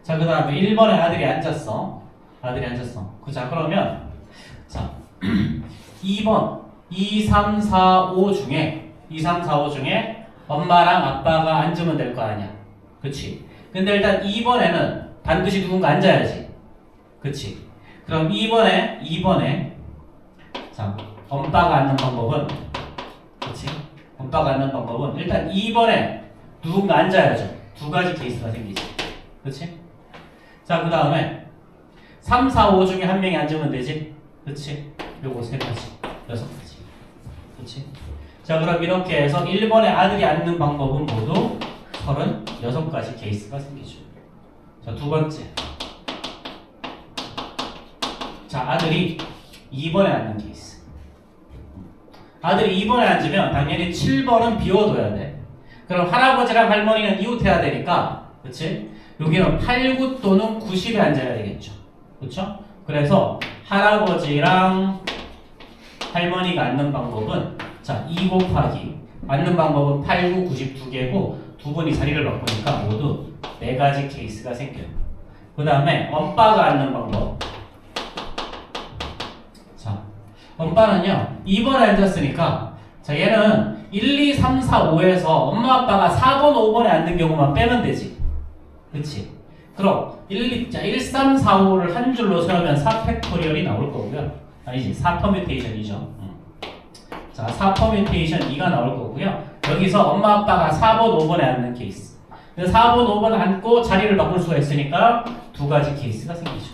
자 그 다음에 1번에 아들이 앉았어. 자 그러면 자 2번 2, 3, 4, 5 중에 엄마랑 아빠가 앉으면 될 거 아니야. 그치? 근데 일단 2번에는 반드시 누군가 앉아야지. 그치? 그럼 2번에 자 엄빠가 앉는 방법은 그치? 엄빠가 앉는 방법은 일단 2번에 누군가 앉아야죠. 2가지 케이스가 생기지. 그치? 자 그 다음에 3, 4, 5 중에 한 명이 앉으면 되지. 그치? 요거 3가지 6가지. 그치? 자 그럼 이렇게 해서 1번에 아들이 앉는 방법은 모두 36가지 케이스가 생기죠. 자 두번째 자 아들이 2번에 앉는 케이스. 아들이 2번에 앉으면 당연히 7번은 비워둬야 돼. 그럼 할아버지랑 할머니는 이웃해야 되니까 그치? 여기는 8, 9 또는 90에 앉아야 되겠죠. 그쵸? 그래서 할아버지랑 할머니가 앉는 방법은 자, 2 곱하기 맞는 방법은 8, 9, 92개고 두 번이 자리를 바꾸니까 모두 4가지 케이스가 생겨요. 그 다음에 엄빠가 앉는 방법. 자, 엄빠는요 2번에 앉았으니까 자 얘는 1, 2, 3, 4, 5에서 엄마 아빠가 4번, 5번에 앉는 경우만 빼면 되지. 그치? 그럼 1, 3, 4, 5를 한 줄로 세우면 4팩토리얼이 나올 거고요. 아니지, 4퍼뮤테이션이죠. 자, 4퍼뮤테이션 2가 나올 거고요. 여기서 엄마 아빠가 4번, 5번에 앉는 케이스. 4번, 5번 앉고 자리를 바꿀 수가 있으니까 2가지 케이스가 생기죠.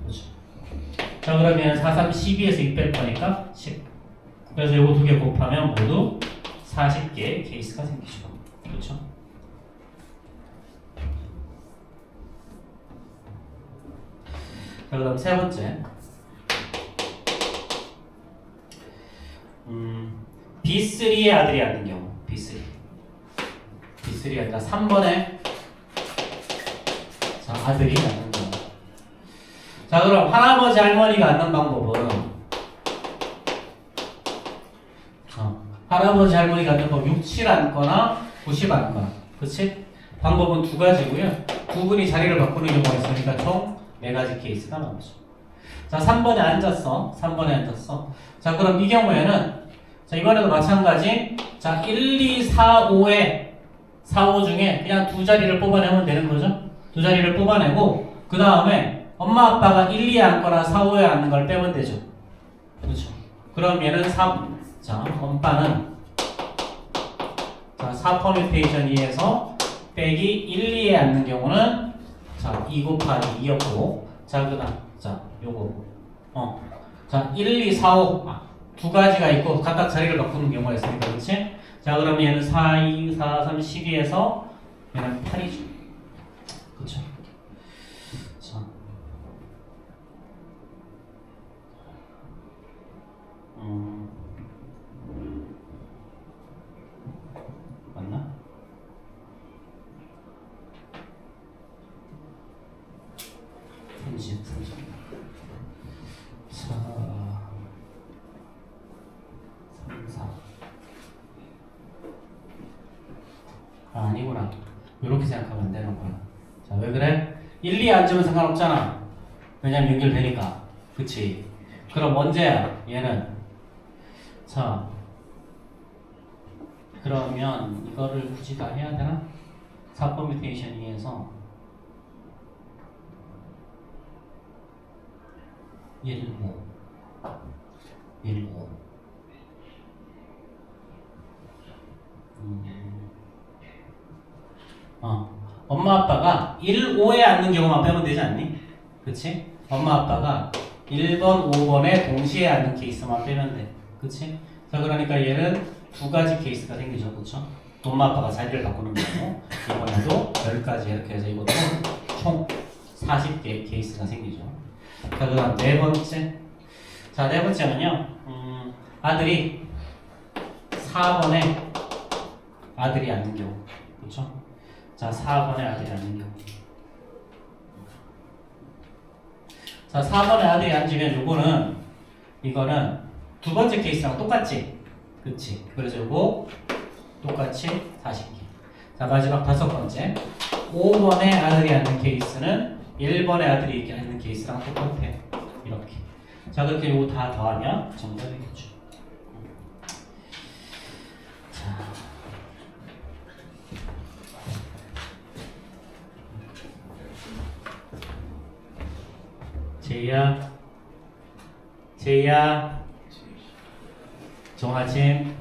그렇죠? 자, 그러면 4, 3, 12에서 6 뺄 거니까 10. 그래서 이거 2개 곱하면 모두 40개의 케이스가 생기죠. 그렇죠? 자, 그 다음 세 번째. B3의 아들이 앉는 경우. B3가 아니라 3번에 자, 아들이 앉는 경우. 자, 그럼 할아버지 할머니가 앉는 방법은 할아버지 할머니가 앉는 법 6, 7 앉거나 90 앉거나. 그치? 방법은 2가지고요. 두 분이 자리를 바꾸는 경우가 있으니까 총 4가지 케이스가 나오죠. 자, 3번에 앉았어. 자, 그럼 이 경우에는 자, 이번에도 마찬가지. 자, 1, 2, 4, 5에 4, 5 중에 그냥 2자리를 뽑아내면 되는 거죠. 2자리를 뽑아내고 그 다음에 엄마 아빠가 1, 2에 앉거나 4, 5에 앉는 걸 빼면 되죠. 그렇죠. 그럼 얘는 3. 자, 엄빠는 자, 4퍼뮤테이션 2에서 빼기 1, 2에 앉는 경우는 자, 2 곱하기 2였고 자, 그 다음 자, 요거 자, 1, 2, 4, 5 2가지가 있고 각각 자리를 바꾸는 경우가 있으니까 그렇지? 자, 그럼 얘는 4, 2, 4, 3, 12에서 얘는 8이죠. 그렇죠? 자, 맞나? 편집. 자, 3, 4. 아니구나. 이렇게 생각하면 안 되는구나. 자, 왜 그래? 1, 2 앉으면 상관없잖아. 왜냐면 연결되니까. 그치? 그럼 언제야? 얘는. 자, 그러면 이거를 굳이 다 해야 되나? 4퍼뮤테이션 2에서 1, 5 엄마 아빠가 1, 5에 앉는 경우만 빼면 되지 않니? 그치? 엄마 아빠가 1번, 5번에 동시에 앉는 케이스만 빼면 돼. 그치? 자, 그러니까 얘는 2가지 케이스가 생기죠. 그쵸? 엄마 아빠가 자리를 바꾸는 거고 이번에도 10가지 이렇게 해서 이것도 총 40개의 케이스가 생기죠. 자, 그 다음 4번째. 자, 4번째는요 아들이 4번에 아들이 앉는 경우. 그쵸? 자, 4번에 아들이 앉는 경우. 자, 4번에 아들이 앉으면 이거는 2번째 케이스랑 똑같지? 그치? 그래서 요거 똑같이 40개. 자, 마지막 5번째. 5번에 아들이 앉는 케이스는 1번에 아들이 이렇게 앉는 케이스랑 똑같아. 이렇게. 자, 그렇게 요거 다 더하면 정답이 되겠죠. 자. 제이야, 좋은 아침.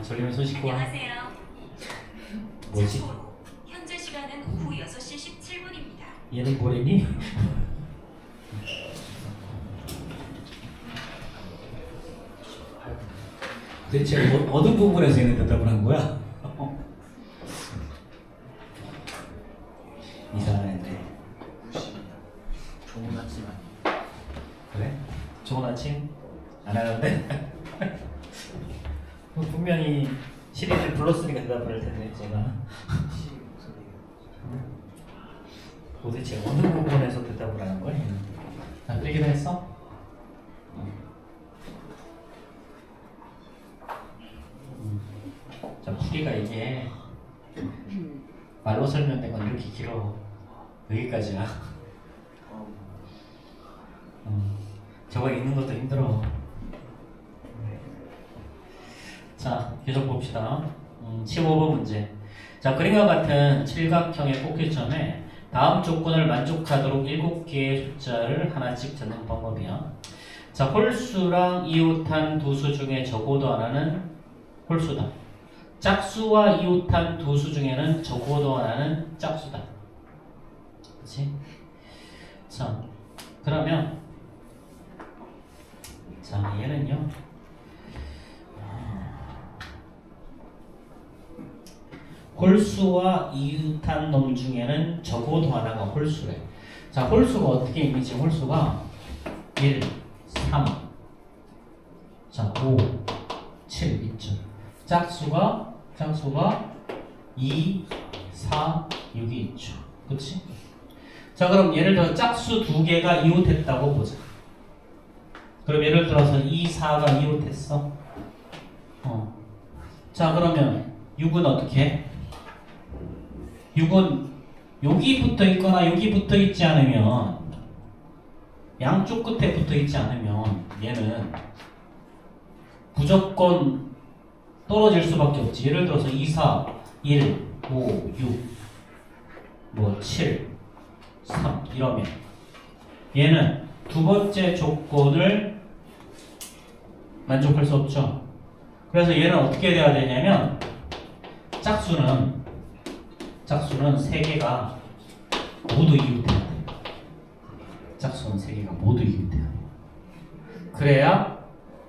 졸리면 손 씻고 와. 안녕하세요. 뭐지? 참고로 현재 시간은 오후 6시 17분입니다. 얘는 뭐래니? 대체 어느 부분에서 얘는 대답을 한 거야? 이상한데. 좋은 아침 아니에요? 그래? 좋은 아침? 안 하는데? 분명히 시리를 불렀으니까 대답을 할 텐데 제가 도대체 어느 부분에서 대답을 하는 거야? 다 그리기로 했어? 풀이가 이게 말로 설명된 건 이렇게 길어. 여기까지야. 저거 읽는 것도 힘들어. 자, 계속 봅시다. 15번 문제. 자, 그림과 같은 칠각형의 꼭지점에 다음 조건을 만족하도록 7개의 숫자를 하나씩 적는 방법이야. 자, 홀수랑 이웃한 두 수 중에 적어도 하나는 홀수다. 짝수와 이웃한 두 수 중에는 적어도 하나는 짝수다. 그치? 자, 그러면 자, 얘는요. 홀수와 이웃한 놈 중에는 적어도 하나가 홀수래. 자, 홀수가 어떻게 있는지 홀수가 1, 3, 자, 5, 7 있죠. 짝수가 2, 4, 6이 있죠. 그치? 자, 그럼 예를 들어 짝수 2개가 이웃했다고 보자. 그럼 예를 들어서 2, 4가 이웃했어. 자, 그러면 6은 어떻게 해? 6은 여기 붙어 있거나 여기 붙어 있지 않으면, 양쪽 끝에 붙어 있지 않으면 얘는 무조건 떨어질 수밖에 없지. 예를 들어서 2, 4, 1, 5, 6, 7, 3 이러면 얘는 두 번째 조건을 만족할 수 없죠. 그래서 얘는 어떻게 돼야 되냐면 짝수는 3개가 모두 이웃해야 돼. 짝수는 3개가 모두 이웃해야 돼. 그래야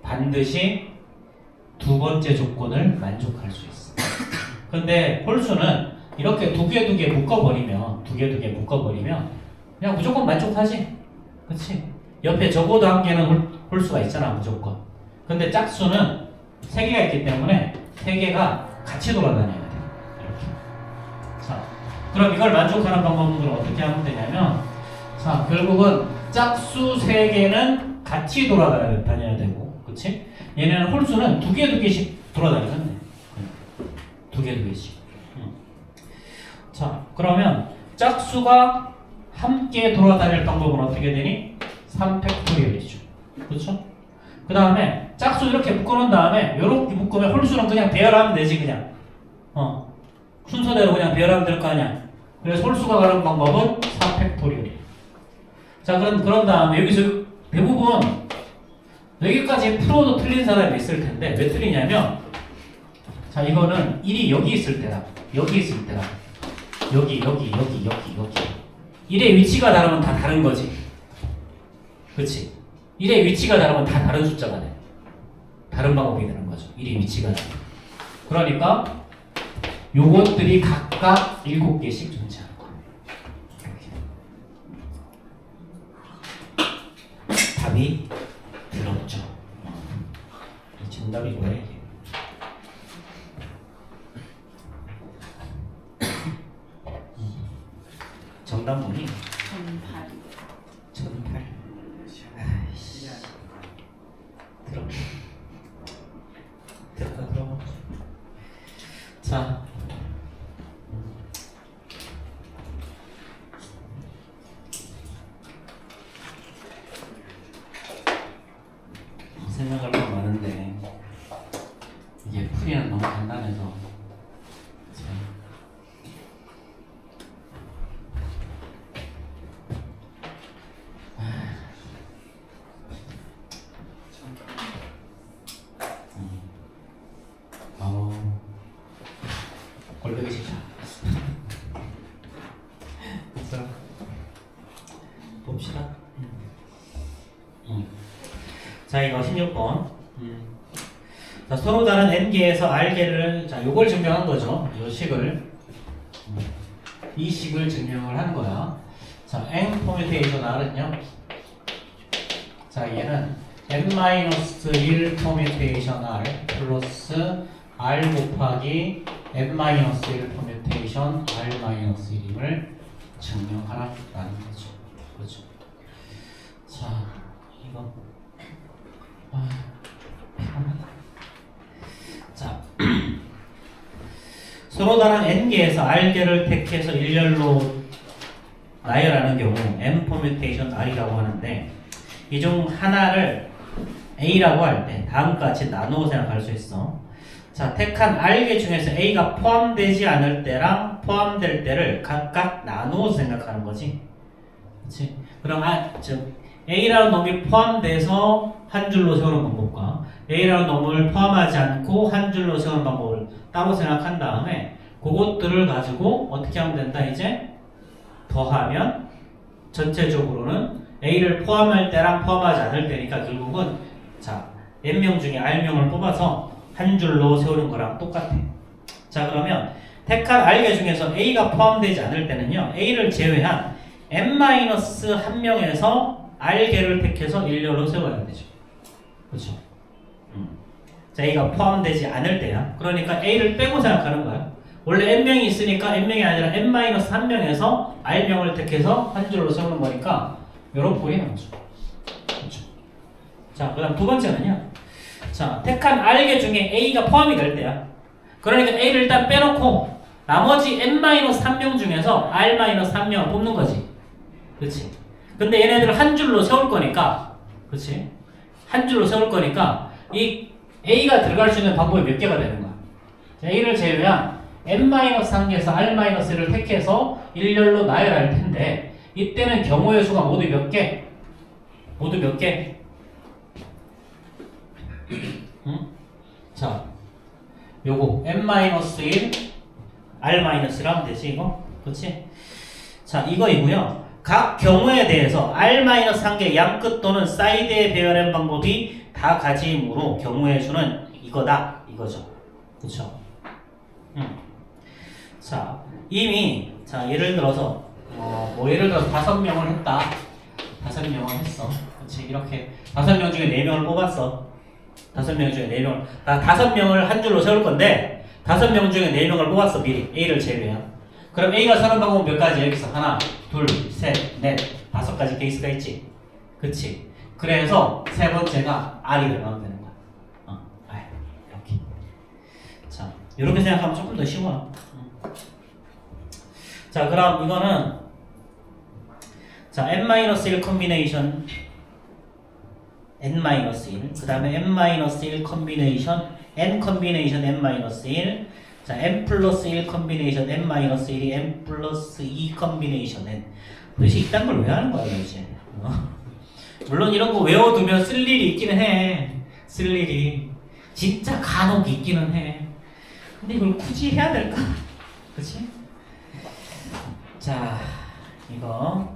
반드시 두 번째 조건을 만족할 수 있어. 근데 홀수는 이렇게 두 개 묶어버리면 그냥 무조건 만족하지. 그치? 옆에 적어도 한 개는 홀수가 있잖아, 무조건. 근데 짝수는 3개가 있기 때문에 3개가 같이 돌아다녀야 돼. 이렇게. 자, 그럼 이걸 만족하는 방법은 어떻게 하면 되냐면, 자, 결국은 짝수 3개는 같이 돌아다녀야 되고, 그치? 얘네는 홀수는 두 개씩 돌아다니면 돼. 두 개씩. 자, 그러면 짝수가 함께 돌아다닐 방법은 어떻게 되니? 3팩토리얼이죠. 그렇죠? 그 다음에 짝수 이렇게 묶어놓은 다음에 이렇게 묶으면 홀수는 그냥 배열하면 되지. 그냥 순서대로 그냥 배열하면 될 거 아니야. 그래서 홀수가 가는 방법은 4팩토리얼이에요. 자, 그런 다음에 여기서 대부분 여기까지 풀어도 틀린 사람이 있을 텐데 왜 틀리냐면, 자, 이거는 1이 여기 있을 때랑 여기 있을 때랑 여기 1의 위치가 다르면 다 다른 거지. 그치? 1의 위치가 다르면 다 다른 숫자가 돼. 다른 방법이 되는 거죠. 1의 위치가 다르면. 그러니까 요것들이 각각 7개씩 존재하는 거야. 답이 들었죠. 정답이 뭐야 이게? 정답문이 1008. 아이씨. 들어가. 자, 생각할 거 많은데 이게 풀이는 너무 간단해서 골뱅이 싫다. 자, 봅시다. 자, 이거 16번. 자, 서로 다른 n개에서 r개를, 자, 요걸 증명한 거죠. 요 식을. 이 식을 증명을 한 거야. 자, n 퍼뮤테이션 r은요. 자, 얘는 n-1 퍼뮤테이션 r 플러스 r 곱하기 n-1 퍼뮤테이션 r-1임을 증명하라라는 거죠. 그렇죠. 자, 이거 편하다. 자, 서로 다른 n개에서 r개를 택해서 일렬로 나열하는 경우 n 퍼뮤테이션 r이라고 하는데 이 중 하나를 a라고 할 때 다음과 같이 나누어 생각할 수 있어. 자, 택한 r개 중에서 a가 포함되지 않을 때랑 포함될 때를 각각 나누어서 생각하는 거지. 그렇지? 그럼 a라는 놈이 포함돼서 한 줄로 세우는 방법과 a라는 놈을 포함하지 않고 한 줄로 세우는 방법을 따로 생각한 다음에 그것들을 가지고 어떻게 하면 된다 이제 더하면 전체적으로는 a를 포함할 때랑 포함하지 않을 때니까 결국은 자 n명 중에 r명을 뽑아서 한 줄로 세우는 거랑 똑같아. 자 그러면 택한 r개 중에서 a가 포함되지 않을 때는요 a를 제외한 n-1명에서 r개를 택해서 일렬로 세워야 되죠. 그렇죠? 자 a가 포함되지 않을 때야. 그러니까 a를 빼고 생각하는 거야. 원래 n명이 있으니까 n명이 아니라 n-1명에서 r명을 택해서 한 줄로 세우는 거니까 이런 꼴이 나오죠. 그렇죠? 자 그 다음 두 번째는요 자 택한 r개 중에 a가 포함이 될 때야. 그러니까 a를 일단 빼놓고 나머지 n-3명 중에서 r-3명을 뽑는 거지. 그렇지? 근데 얘네들을 한 줄로 세울 거니까 그렇지? 한 줄로 세울 거니까 이 a가 들어갈 수 있는 방법이 몇 개가 되는 거야. 자, a를 제외한 n-1개에서 r-를 택해서 일렬로 나열할 텐데 이때는 경우의 수가 모두 몇 개? 모두 몇 개? 응? 자, 요거 n-1, r-라면 되지 이거? 그렇지? 자, 이거이고요. 각 경우에 대해서 r-1개 양끝 또는 사이드에 배열한 방법이 다 가지이므로 경우의 수는 이거다 이거죠. 그렇죠? 자, 이미 자 예를 들어서 예를 들어서 5명을 했다. 5명을 했어. 그렇지? 이렇게 5명 중에 4명을 뽑았어. 5명 중에 4명을 5명을 한 줄로 세울 건데 5명 중에 4명을 뽑았어. 미리 A를 제외한. 그럼 A가 서는 방법은 몇 가지? 여기서 하나, 둘, 셋, 넷, 5가지 케이스가 있지. 그치? 그래서 세 번째가 R이 들어가면 되는 거야. R. 이렇게. 자, 이렇게 생각하면 조금 더 쉬워. 자, 그럼 이거는 자, n-1 컨비네이션 n-1 그 다음에 n-1 컨비네이션 n 컨비네이션 n-1 자, n 플러스 1 컨비네이션 n-1이 n 플러스 2 컨비네이션 n 도대체 이딴 걸 왜 하는 거야 이제 물론 이런 거 외워두면 쓸 일이 있기는 쓸 일이 진짜 간혹 있기는 근데 이걸 굳이 해야 될까? 그치? 자, 이거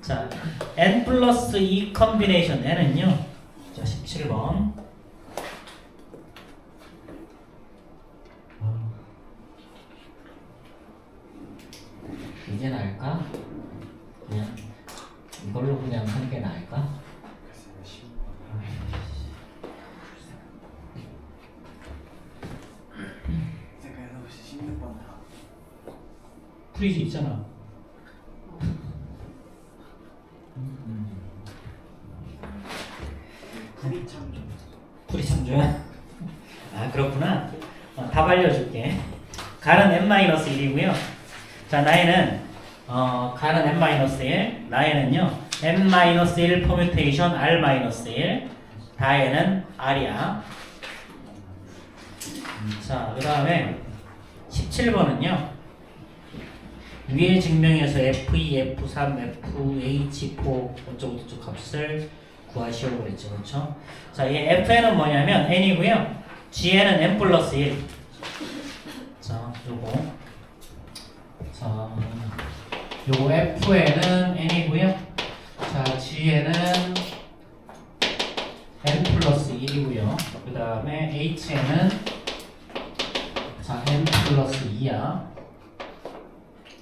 자, n 플러스 2 컨비네이션 n은요 자, 17번 이게 나을까? 그냥 이걸로 그냥 하는 게 나을까? 프리즈 있잖아. 풀이 참조야? 아 그렇구나. 답 알려줄게. 가는 n-1이고요. 자 나이는 가는 n-1 나이는요 n-1 퍼뮤테이션 r-1 다에는 r이야. 자 그 다음에 17번은요 위의 증명에서 f2, f3, fh4 어쩌고저쩌고 값을 구하시오 그랬죠. 그렇죠? 자, 이 fn은 뭐냐면 n이고요. gn은 n 플러스 1. 자, 요거 fn은 n이고요. 자, gn은 n 플러스 1이고요. 그 다음에 hn은 자, n 플러스 2야.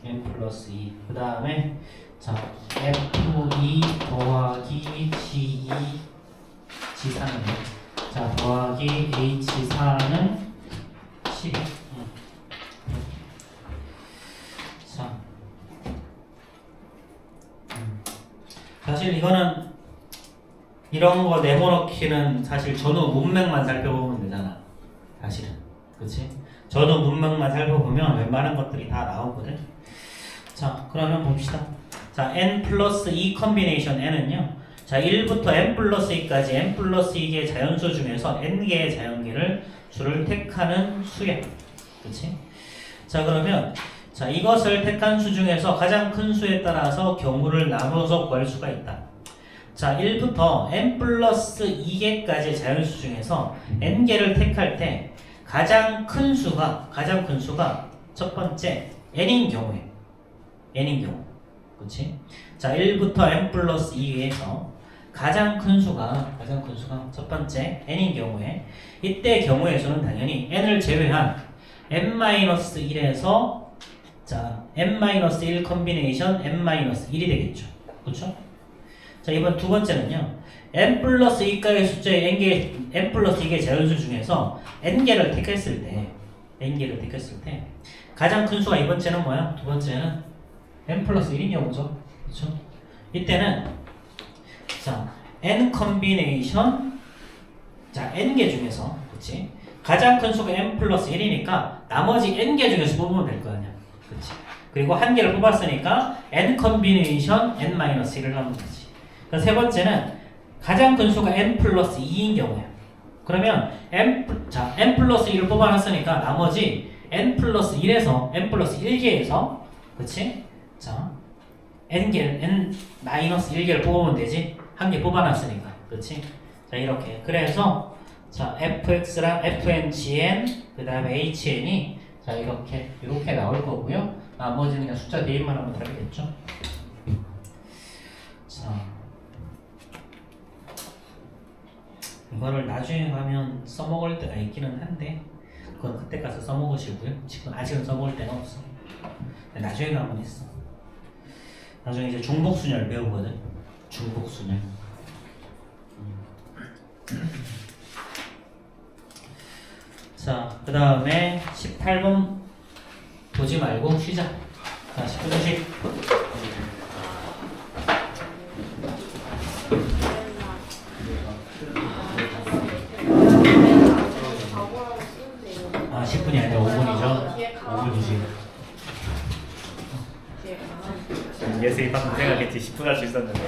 n 플러스 2. 그 다음에 자 f2 더하기 g2 g4는 자 더하기 h4는 10. 자 사실 이거는 이런 거 네모넣기는 사실 전후 문맥만 살펴보면 되잖아. 사실은 그렇지? 저도 문맥만 살펴보면 웬만한 것들이 다 나오거든. 자, 그러면 봅시다. 자, n 플러스 2 컨비네이션 n은요. 자, 1부터 n 플러스 2까지 n 플러스 2개의 자연수 중에서 n개의 자연계를 수를 택하는 수야. 그치? 자, 그러면 자, 이것을 택한 수 중에서 가장 큰 수에 따라서 경우를 나눠서 구할 수가 있다. 자, 1부터 n 플러스 2개까지의 자연수 중에서 n개를 택할 때 가장 큰 수가 첫 번째 n인 경우에 n인 경우. 그치? 자, 1부터 n 플러스 2에서 가장 큰 수가 첫 번째 n인 경우에 이때 경우의 수는 당연히 n을 제외한 n-1에서 자, n-1 컨비네이션 n-1이 되겠죠. 그렇죠? 자, 이번 두 번째는요. n 플러스 2가의 숫자의 n 플러스 2개의 자연수 중에서 n개를 택했을 때 가장 큰 수가 이번 째는 뭐야? 두 번째는 n 플러스 1인 경우죠. 그렇죠? 이때는 자, n 컨비네이션 자, n개 중에서 그렇지? 가장 큰 수가 n 플러스 1이니까 나머지 n개 중에서 뽑으면 될 거 아니야. 그렇지? 그리고 한 개를 뽑았으니까 n 컨비네이션 n-1을 하면 되지. 그래서 세 번째는 가장 큰 수가 n 플러스 2인 경우야. 그러면 n 플러스 2를 뽑아놨으니까 나머지 n 플러스 1개에서 그치? 자, n-1개를 뽑으면 되지. 한 개 뽑아놨으니까. 그치? 자, 이렇게. 그래서 자, fx랑 fn-gn 그 다음에 hn이 자, 이렇게 나올 거고요. 나머지는 그냥 숫자 대입만 하면 되겠죠. 자, 이거를 나중에 가면 써먹을 때가 있기는 한데 그건 그때 가서 써먹으시고요. 지금 아직은 써먹을 때가 없어. 나중에 가면 있어. 나중에 이제 중복순열 배우거든. 중복순열. 자, 그 다음에 18번 보지 말고 쉬자. 자, 10분 휴식. 아, 10분이 아니라 5분이죠. 5분 휴식. 예슬이 방금 생각했지 10분 할 수 있었는데